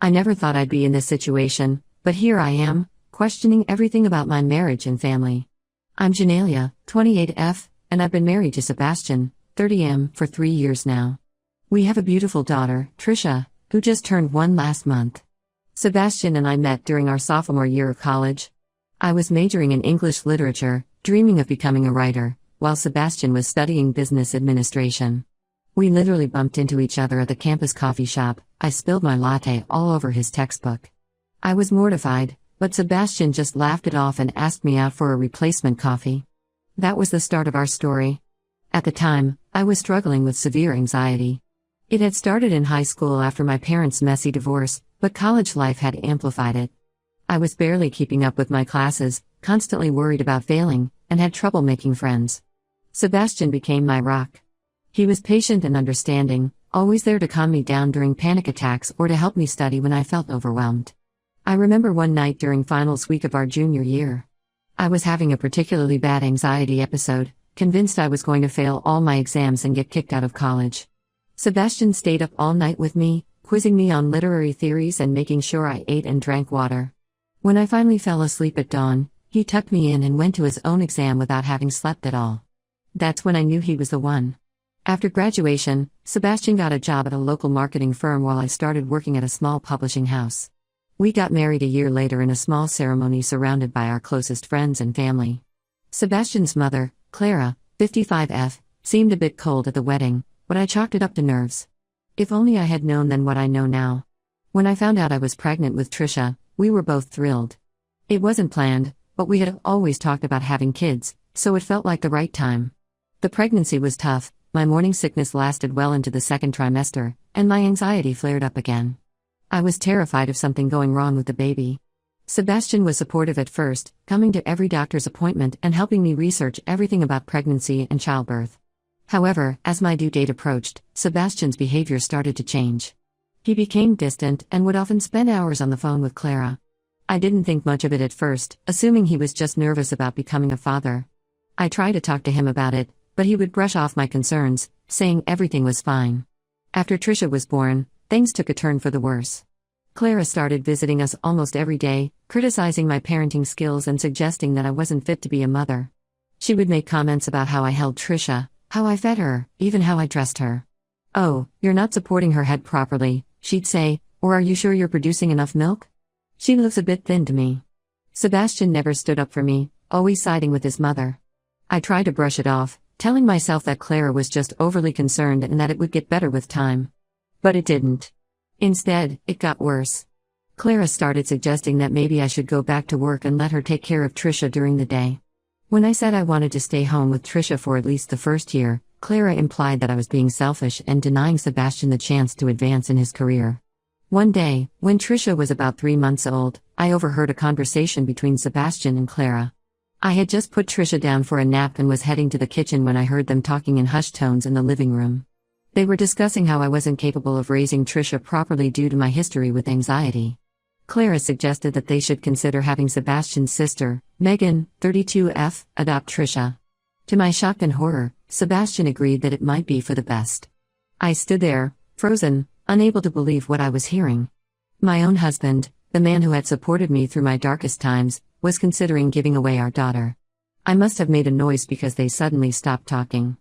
I never thought I'd be in this situation, but here I am, questioning everything about my marriage and family. I'm Janelia, 28F, and I've been married to Sebastian, 30M, for 3 years now. We have a beautiful daughter, Trisha, who just turned 1 last month. Sebastian and I met during our sophomore year of college. I was majoring in English literature, dreaming of becoming a writer, while Sebastian was studying business administration. We literally bumped into each other at the campus coffee shop. I spilled my latte all over his textbook. I was mortified, but Sebastian just laughed it off and asked me out for a replacement coffee. That was the start of our story. At the time, I was struggling with severe anxiety. It had started in high school after my parents' messy divorce, but college life had amplified it. I was barely keeping up with my classes, constantly worried about failing, and had trouble making friends. Sebastian became my rock. He was patient and understanding, always there to calm me down during panic attacks or to help me study when I felt overwhelmed. I remember one night during finals week of our junior year. I was having a particularly bad anxiety episode, convinced I was going to fail all my exams and get kicked out of college. Sebastian stayed up all night with me, quizzing me on literary theories and making sure I ate and drank water. When I finally fell asleep at dawn, he tucked me in and went to his own exam without having slept at all. That's when I knew he was the one. After graduation, Sebastian got a job at a local marketing firm while I started working at a small publishing house. We got married a year later in a small ceremony surrounded by our closest friends and family. Sebastian's mother, Clara, 55F, seemed a bit cold at the wedding, but I chalked it up to nerves. If only I had known then what I know now. When I found out I was pregnant with Trisha, we were both thrilled. It wasn't planned, but we had always talked about having kids, so it felt like the right time. The pregnancy was tough. My morning sickness lasted well into the second trimester, and my anxiety flared up again. I was terrified of something going wrong with the baby. Sebastian was supportive at first, coming to every doctor's appointment and helping me research everything about pregnancy and childbirth. However, as my due date approached, Sebastian's behavior started to change. He became distant and would often spend hours on the phone with Clara. I didn't think much of it at first, assuming he was just nervous about becoming a father. I tried to talk to him about it, but he would brush off my concerns, saying everything was fine. After Trisha was born, things took a turn for the worse. Clara started visiting us almost every day, criticizing my parenting skills and suggesting that I wasn't fit to be a mother. She would make comments about how I held Trisha, how I fed her, even how I dressed her. "Oh, you're not supporting her head properly," she'd say, "or are you sure you're producing enough milk? She looks a bit thin to me." Sebastian never stood up for me, always siding with his mother. I tried to brush it off, telling myself that Clara was just overly concerned and that it would get better with time. But it didn't. Instead, it got worse. Clara started suggesting that maybe I should go back to work and let her take care of Trisha during the day. When I said I wanted to stay home with Trisha for at least the first year, Clara implied that I was being selfish and denying Sebastian the chance to advance in his career. One day, when Trisha was about 3 months old, I overheard a conversation between Sebastian and Clara. I had just put Trisha down for a nap and was heading to the kitchen when I heard them talking in hushed tones in the living room. They were discussing how I wasn't capable of raising Trisha properly due to my history with anxiety. Clara suggested that they should consider having Sebastian's sister, Megan, 32F, adopt Trisha. To my shock and horror, Sebastian agreed that it might be for the best. I stood there, frozen, unable to believe what I was hearing. My own husband, the man who had supported me through my darkest times, was considering giving away our daughter. I must have made a noise because they suddenly stopped talking.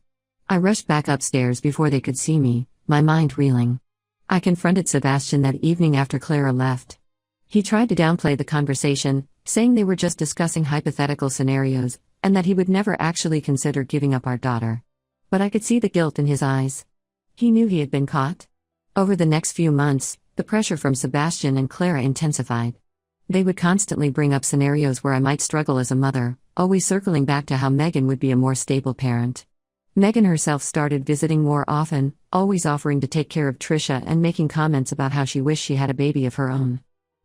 I rushed back upstairs before they could see me, my mind reeling. I confronted Sebastian that evening after Clara left. He tried to downplay the conversation, saying they were just discussing hypothetical scenarios, and that he would never actually consider giving up our daughter. But I could see the guilt in his eyes. He knew he had been caught. Over the next few months, the pressure from Sebastian and Clara intensified. They would constantly bring up scenarios where I might struggle as a mother, always circling back to how Megan would be a more stable parent. Megan herself started visiting more often, always offering to take care of Trisha and making comments about how she wished she had a baby of her own.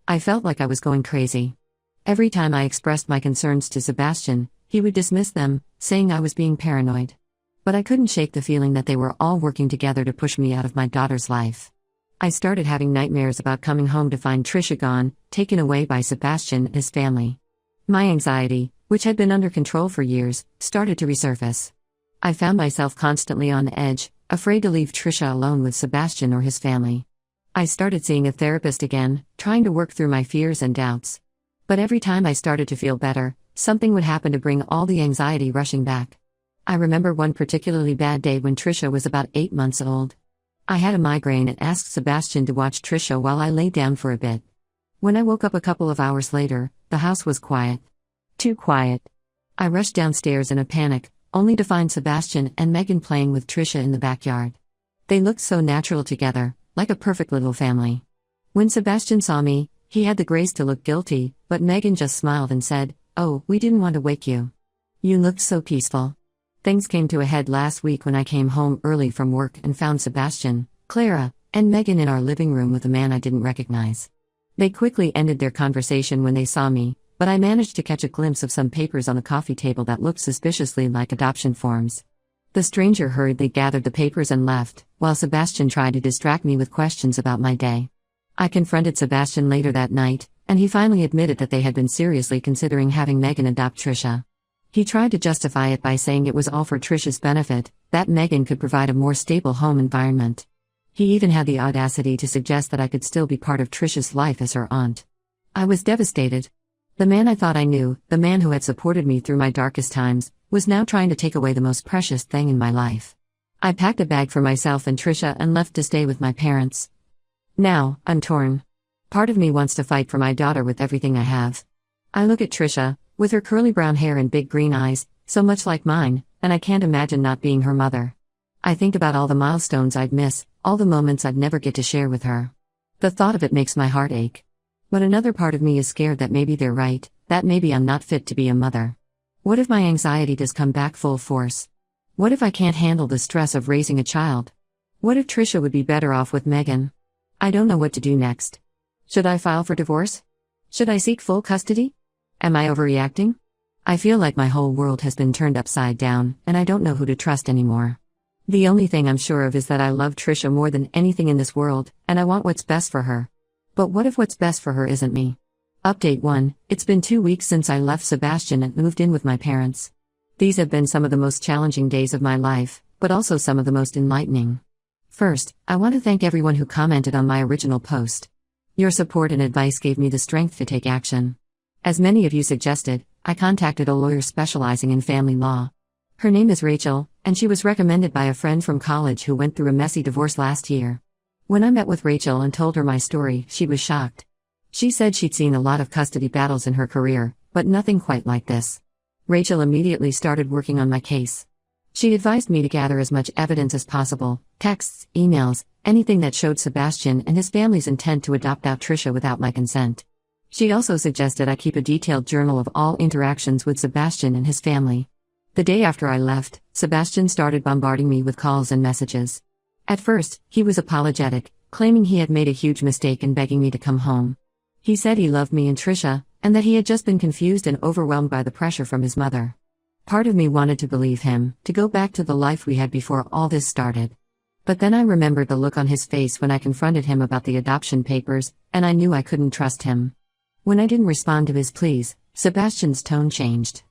I felt like I was going crazy. Every time I expressed my concerns to Sebastian, he would dismiss them, saying I was being paranoid. But I couldn't shake the feeling that they were all working together to push me out of my daughter's life. I started having nightmares about coming home to find Trisha gone, taken away by Sebastian and his family. My anxiety, which had been under control for years, started to resurface. I found myself constantly on edge, afraid to leave Trisha alone with Sebastian or his family. I started seeing a therapist again, trying to work through my fears and doubts. But every time I started to feel better, something would happen to bring all the anxiety rushing back. I remember one particularly bad day when Trisha was about 8 months old. I had a migraine and asked Sebastian to watch Trisha while I lay down for a bit. When I woke up a couple of hours later, the house was quiet. Too quiet. I rushed downstairs in a panic, only to find Sebastian and Megan playing with Trisha in the backyard. They looked so natural together, like a perfect little family. When Sebastian saw me, he had the grace to look guilty, but Megan just smiled and said, "Oh, we didn't want to wake you. You looked so peaceful." Things came to a head last week when I came home early from work and found Sebastian, Clara, and Megan in our living room with a man I didn't recognize. They quickly ended their conversation when they saw me, but I managed to catch a glimpse of some papers on the coffee table that looked suspiciously like adoption forms. The stranger hurriedly gathered the papers and left, while Sebastian tried to distract me with questions about my day. I confronted Sebastian later that night, and he finally admitted that they had been seriously considering having Megan adopt Trisha. He tried to justify it by saying it was all for Trisha's benefit, that Megan could provide a more stable home environment. He even had the audacity to suggest that I could still be part of Trisha's life as her aunt. I was devastated. The man I thought I knew, the man who had supported me through my darkest times, was now trying to take away the most precious thing in my life. I packed a bag for myself and Trisha and left to stay with my parents. Now, I'm torn. Part of me wants to fight for my daughter with everything I have. I look at Trisha, with her curly brown hair and big green eyes, so much like mine, and I can't imagine not being her mother. I think about all the milestones I'd miss, all the moments I'd never get to share with her. The thought of it makes my heart ache. But another part of me is scared that maybe they're right, that maybe I'm not fit to be a mother. What if my anxiety does come back full force? What if I can't handle the stress of raising a child? What if Trisha would be better off with Megan? I don't know what to do next. Should I file for divorce? Should I seek full custody? Am I overreacting? I feel like my whole world has been turned upside down, and I don't know who to trust anymore. The only thing I'm sure of is that I love Trisha more than anything in this world, and I want what's best for her. But what if what's best for her isn't me? Update 1, it's been 2 weeks since I left Sebastian and moved in with my parents. These have been some of the most challenging days of my life, but also some of the most enlightening. First, I want to thank everyone who commented on my original post. Your support and advice gave me the strength to take action. As many of you suggested, I contacted a lawyer specializing in family law. Her name is Rachel, and she was recommended by a friend from college who went through a messy divorce last year. When I met with Rachel and told her my story, she was shocked. She said she'd seen a lot of custody battles in her career, but nothing quite like this. Rachel immediately started working on my case. She advised me to gather as much evidence as possible, texts, emails, anything that showed Sebastian and his family's intent to adopt out Trisha without my consent. She also suggested I keep a detailed journal of all interactions with Sebastian and his family. The day after I left, Sebastian started bombarding me with calls and messages. At first, he was apologetic, claiming he had made a huge mistake and begging me to come home. He said he loved me and Trisha, and that he had just been confused and overwhelmed by the pressure from his mother. Part of me wanted to believe him, to go back to the life we had before all this started. But then I remembered the look on his face when I confronted him about the adoption papers, and I knew I couldn't trust him. When I didn't respond to his pleas, Sebastian's tone changed.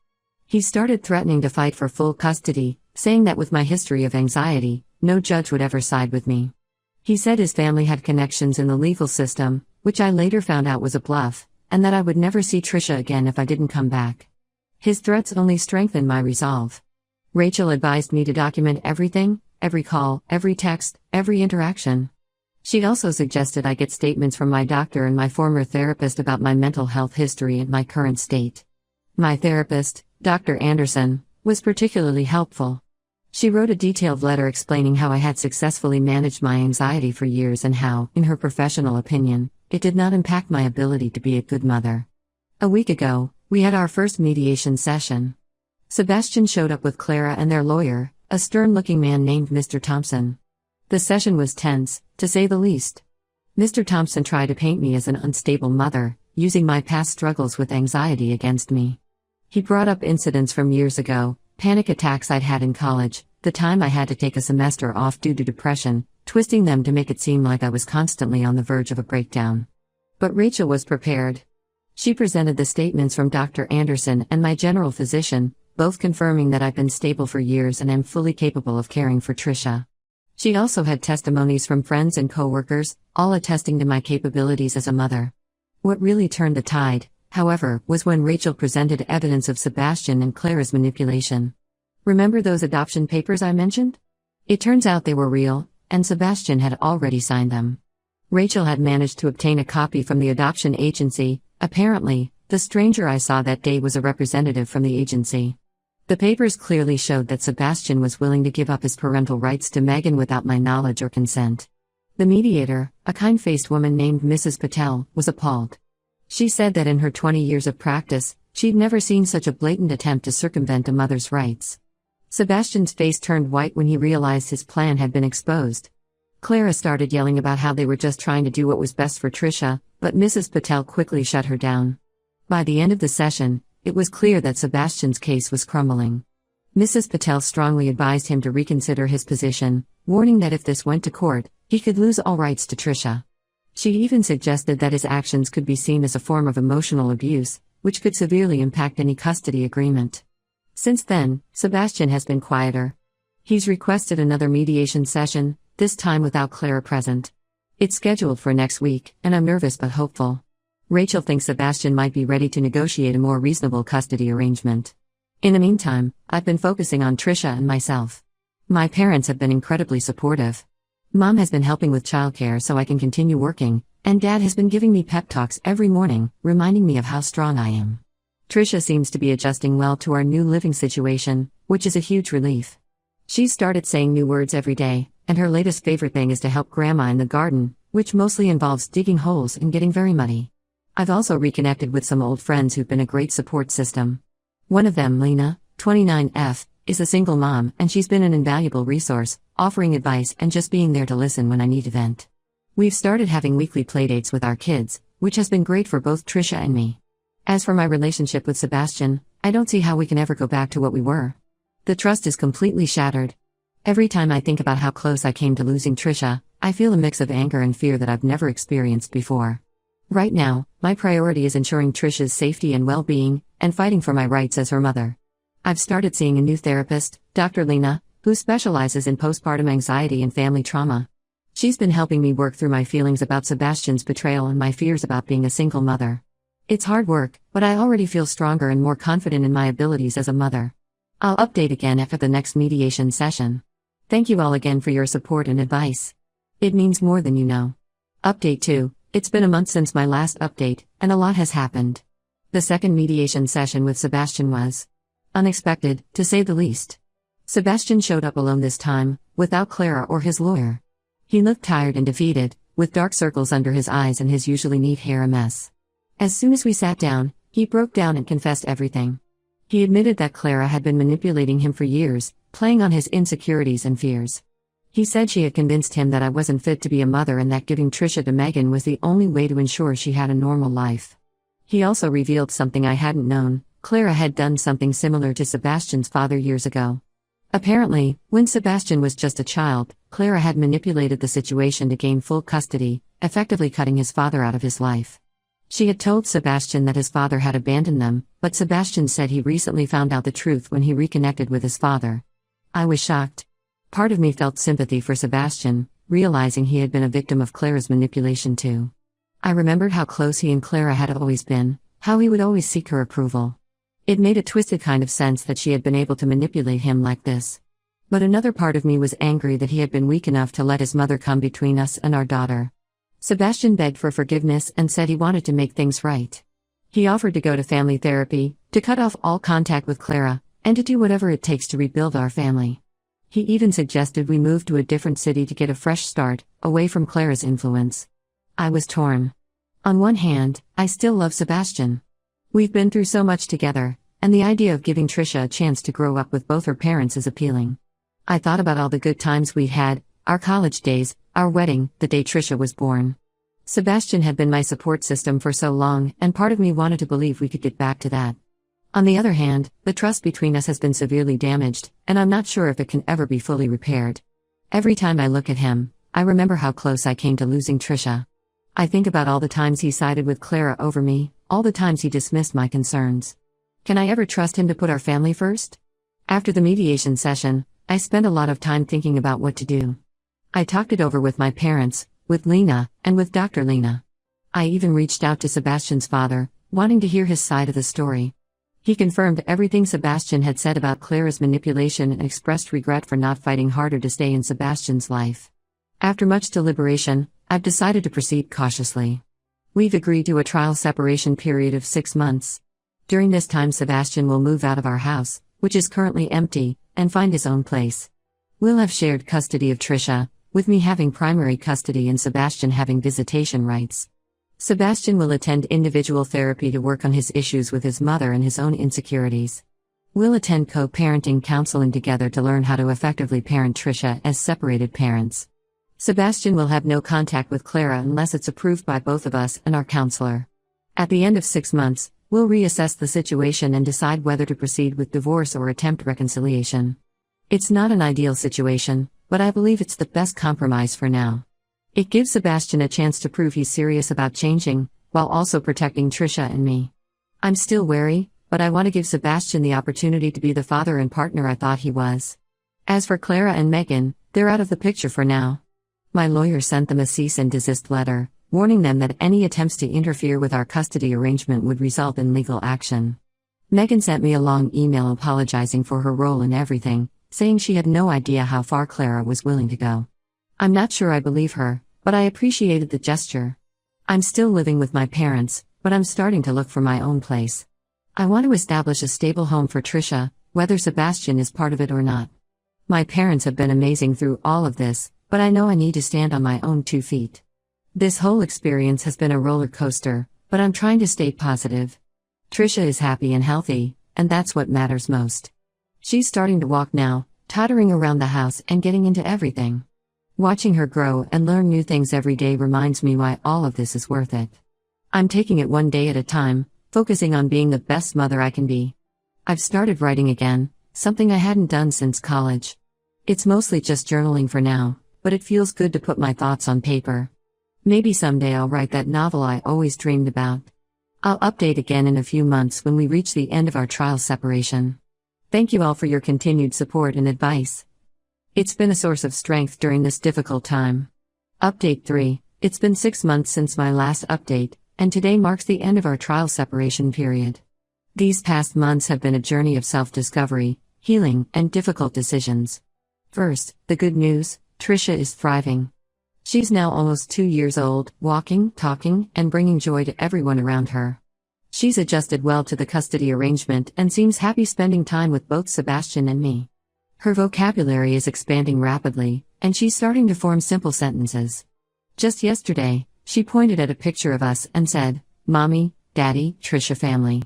He started threatening to fight for full custody, saying that with my history of anxiety, no judge would ever side with me. He said his family had connections in the legal system, which I later found out was a bluff, and that I would never see Trisha again if I didn't come back. His threats only strengthened my resolve. Rachel advised me to document everything, every call, every text, every interaction. She also suggested I get statements from my doctor and my former therapist about my mental health history and my current state. My therapist, Dr. Anderson, was particularly helpful. She wrote a detailed letter explaining how I had successfully managed my anxiety for years and how, in her professional opinion, it did not impact my ability to be a good mother. A week ago, we had our first mediation session. Sebastian showed up with Clara and their lawyer, a stern-looking man named Mr. Thompson. The session was tense, to say the least. Mr. Thompson tried to paint me as an unstable mother, using my past struggles with anxiety against me. He brought up incidents from years ago, panic attacks I'd had in college, the time I had to take a semester off due to depression, twisting them to make it seem like I was constantly on the verge of a breakdown. But Rachel was prepared. She presented the statements from Dr. Anderson and my general physician, both confirming that I've been stable for years and am fully capable of caring for Trisha. She also had testimonies from friends and coworkers, all attesting to my capabilities as a mother. What really turned the tide, however, was when Rachel presented evidence of Sebastian and Clara's manipulation. Remember those adoption papers I mentioned? It turns out they were real, and Sebastian had already signed them. Rachel had managed to obtain a copy from the adoption agency. Apparently, the stranger I saw that day was a representative from the agency. The papers clearly showed that Sebastian was willing to give up his parental rights to Megan without my knowledge or consent. The mediator, a kind-faced woman named Mrs. Patel, was appalled. She said that in her 20 years of practice, she'd never seen such a blatant attempt to circumvent a mother's rights. Sebastian's face turned white when he realized his plan had been exposed. Clara started yelling about how they were just trying to do what was best for Trisha, but Mrs. Patel quickly shut her down. By the end of the session, it was clear that Sebastian's case was crumbling. Mrs. Patel strongly advised him to reconsider his position, warning that if this went to court, he could lose all rights to Trisha. She even suggested that his actions could be seen as a form of emotional abuse, which could severely impact any custody agreement. Since then, Sebastian has been quieter. He's requested another mediation session, this time without Clara present. It's scheduled for next week, and I'm nervous but hopeful. Rachel thinks Sebastian might be ready to negotiate a more reasonable custody arrangement. In the meantime, I've been focusing on Trisha and myself. My parents have been incredibly supportive. Mom has been helping with childcare so I can continue working, and Dad has been giving me pep talks every morning, reminding me of how strong I am. Trisha seems to be adjusting well to our new living situation, which is a huge relief. She's started saying new words every day, and her latest favorite thing is to help Grandma in the garden, which mostly involves digging holes and getting very muddy. I've also reconnected with some old friends who've been a great support system. One of them, Lena, 29F, is a single mom, and she's been an invaluable resource, offering advice and just being there to listen when I need to vent. We've started having weekly playdates with our kids, which has been great for both Trisha and me. As for my relationship with Sebastian, I don't see how we can ever go back to what we were. The trust is completely shattered. Every time I think about how close I came to losing Trisha, I feel a mix of anger and fear that I've never experienced before. Right now, my priority is ensuring Trisha's safety and well-being, and fighting for my rights as her mother. I've started seeing a new therapist, Dr. Lena, who specializes in postpartum anxiety and family trauma. She's been helping me work through my feelings about Sebastian's betrayal and my fears about being a single mother. It's hard work, but I already feel stronger and more confident in my abilities as a mother. I'll update again after the next mediation session. Thank you all again for your support and advice. It means more than you know. Update 2. It's been a month since my last update, and a lot has happened. The second mediation session with Sebastian was unexpected, to say the least. Sebastian showed up alone this time, without Clara or his lawyer. He looked tired and defeated, with dark circles under his eyes and his usually neat hair a mess. As soon as we sat down, he broke down and confessed everything. He admitted that Clara had been manipulating him for years, playing on his insecurities and fears. He said she had convinced him that I wasn't fit to be a mother and that giving Trisha to Megan was the only way to ensure she had a normal life. He also revealed something I hadn't known: Clara had done something similar to Sebastian's father years ago. Apparently, when Sebastian was just a child, Clara had manipulated the situation to gain full custody, effectively cutting his father out of his life. She had told Sebastian that his father had abandoned them, but Sebastian said he recently found out the truth when he reconnected with his father. I was shocked. Part of me felt sympathy for Sebastian, realizing he had been a victim of Clara's manipulation too. I remembered how close he and Clara had always been, how he would always seek her approval. It made a twisted kind of sense that she had been able to manipulate him like this. But another part of me was angry that he had been weak enough to let his mother come between us and our daughter. Sebastian begged for forgiveness and said he wanted to make things right. He offered to go to family therapy, to cut off all contact with Clara, and to do whatever it takes to rebuild our family. He even suggested we move to a different city to get a fresh start, away from Clara's influence. I was torn. On one hand, I still love Sebastian. We've been through so much together, and the idea of giving Trisha a chance to grow up with both her parents is appealing. I thought about all the good times we'd had, our college days, our wedding, the day Trisha was born. Sebastian had been my support system for so long, and part of me wanted to believe we could get back to that. On the other hand, the trust between us has been severely damaged, and I'm not sure if it can ever be fully repaired. Every time I look at him, I remember how close I came to losing Trisha. I think about all the times he sided with Clara over me, all the times he dismissed my concerns. Can I ever trust him to put our family first? After the mediation session, I spent a lot of time thinking about what to do. I talked it over with my parents, with Lena, and with Dr. Lena. I even reached out to Sebastian's father, wanting to hear his side of the story. He confirmed everything Sebastian had said about Clara's manipulation and expressed regret for not fighting harder to stay in Sebastian's life. After much deliberation, I've decided to proceed cautiously. We've agreed to a trial separation period of 6 months. During this time, Sebastian will move out of our house, which is currently empty, and find his own place. We'll have shared custody of Trisha, with me having primary custody and Sebastian having visitation rights. Sebastian will attend individual therapy to work on his issues with his mother and his own insecurities. We'll attend co-parenting counseling together to learn how to effectively parent Trisha as separated parents. Sebastian will have no contact with Clara unless it's approved by both of us and our counselor. At the end of 6 months, we'll reassess the situation and decide whether to proceed with divorce or attempt reconciliation. It's not an ideal situation, but I believe it's the best compromise for now. It gives Sebastian a chance to prove he's serious about changing, while also protecting Trisha and me. I'm still wary, but I want to give Sebastian the opportunity to be the father and partner I thought he was. As for Clara and Megan, they're out of the picture for now. My lawyer sent them a cease and desist letter, warning them that any attempts to interfere with our custody arrangement would result in legal action. Megan sent me a long email apologizing for her role in everything, saying she had no idea how far Clara was willing to go. I'm not sure I believe her, but I appreciated the gesture. I'm still living with my parents, but I'm starting to look for my own place. I want to establish a stable home for Trisha, whether Sebastian is part of it or not. My parents have been amazing through all of this, but I know I need to stand on my own 2 feet. This whole experience has been a roller coaster, but I'm trying to stay positive. Trisha is happy and healthy, and that's what matters most. She's starting to walk now, tottering around the house and getting into everything. Watching her grow and learn new things every day reminds me why all of this is worth it. I'm taking it one day at a time, focusing on being the best mother I can be. I've started writing again, something I hadn't done since college. It's mostly just journaling for now, but it feels good to put my thoughts on paper. Maybe someday I'll write that novel I always dreamed about. I'll update again in a few months when we reach the end of our trial separation. Thank you all for your continued support and advice. It's been a source of strength during this difficult time. Update 3. It's been 6 months since my last update, and today marks the end of our trial separation period. These past months have been a journey of self-discovery, healing, and difficult decisions. First, the good news: Trisha is thriving. She's now almost 2 years old, walking, talking, and bringing joy to everyone around her. She's adjusted well to the custody arrangement and seems happy spending time with both Sebastian and me. Her vocabulary is expanding rapidly, and she's starting to form simple sentences. Just yesterday, she pointed at a picture of us and said, "Mommy, Daddy, Trisha family."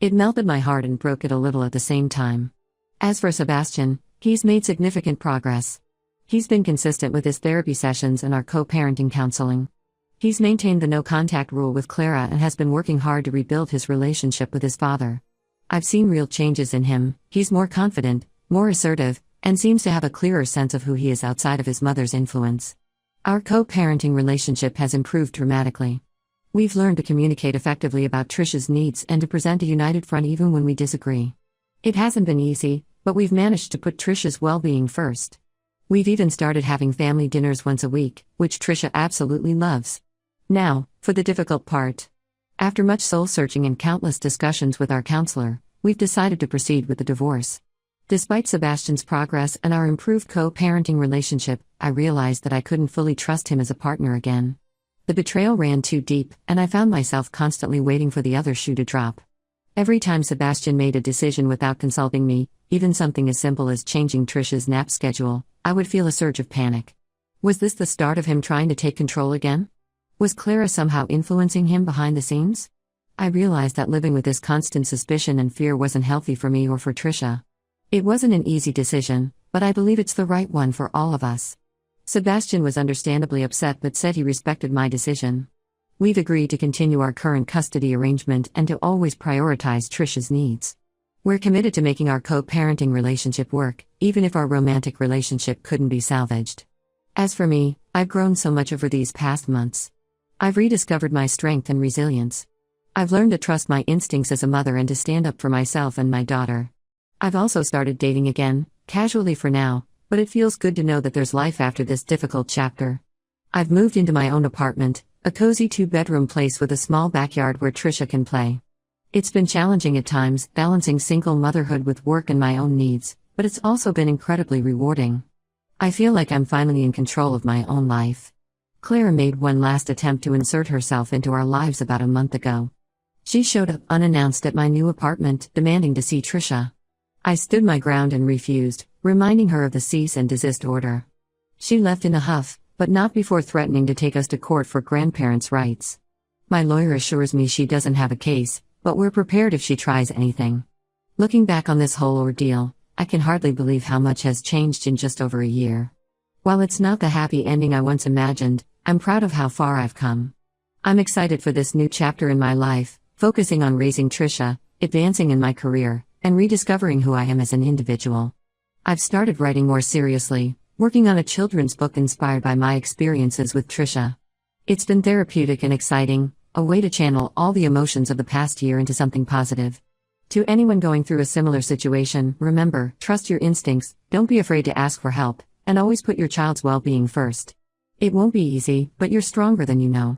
It melted my heart and broke it a little at the same time. As for Sebastian, he's made significant progress. He's been consistent with his therapy sessions and our co-parenting counseling. He's maintained the no-contact rule with Clara and has been working hard to rebuild his relationship with his father. I've seen real changes in him. He's more confident, more assertive, and seems to have a clearer sense of who he is outside of his mother's influence. Our co-parenting relationship has improved dramatically. We've learned to communicate effectively about Trisha's needs and to present a united front even when we disagree. It hasn't been easy, but we've managed to put Trisha's well-being first. We've even started having family dinners once a week, which Trisha absolutely loves. Now, for the difficult part. After much soul-searching and countless discussions with our counselor, we've decided to proceed with the divorce. Despite Sebastian's progress and our improved co-parenting relationship, I realized that I couldn't fully trust him as a partner again. The betrayal ran too deep, and I found myself constantly waiting for the other shoe to drop. Every time Sebastian made a decision without consulting me, even something as simple as changing Trisha's nap schedule, I would feel a surge of panic. Was this the start of him trying to take control again? Was Clara somehow influencing him behind the scenes? I realized that living with this constant suspicion and fear wasn't healthy for me or for Trisha. It wasn't an easy decision, but I believe it's the right one for all of us. Sebastian was understandably upset but said he respected my decision. We've agreed to continue our current custody arrangement and to always prioritize Trisha's needs. We're committed to making our co-parenting relationship work, even if our romantic relationship couldn't be salvaged. As for me, I've grown so much over these past months. I've rediscovered my strength and resilience. I've learned to trust my instincts as a mother and to stand up for myself and my daughter. I've also started dating again, casually for now, But it feels good to know that there's life after this difficult chapter. I've moved into my own apartment, a cozy 2-bedroom place with a small backyard where Trisha can play. It's been challenging at times, balancing single motherhood with work and my own needs, but it's also been incredibly rewarding. I feel like I'm finally in control of my own life. Clara made one last attempt to insert herself into our lives about a month ago. She showed up unannounced at my new apartment, demanding to see Trisha. I stood my ground and refused, reminding her of the cease and desist order. She left in a huff, but not before threatening to take us to court for grandparents' rights. My lawyer assures me she doesn't have a case, but we're prepared if she tries anything. Looking back on this whole ordeal, I can hardly believe how much has changed in just over a year. While it's not the happy ending I once imagined, I'm proud of how far I've come. I'm excited for this new chapter in my life, focusing on raising Trisha, advancing in my career, and rediscovering who I am as an individual. I've started writing more seriously, working on a children's book inspired by my experiences with Trisha. It's been therapeutic and exciting, a way to channel all the emotions of the past year into something positive. To anyone going through a similar situation, remember, trust your instincts, don't be afraid to ask for help, and always put your child's well-being first. It won't be easy, but you're stronger than you know.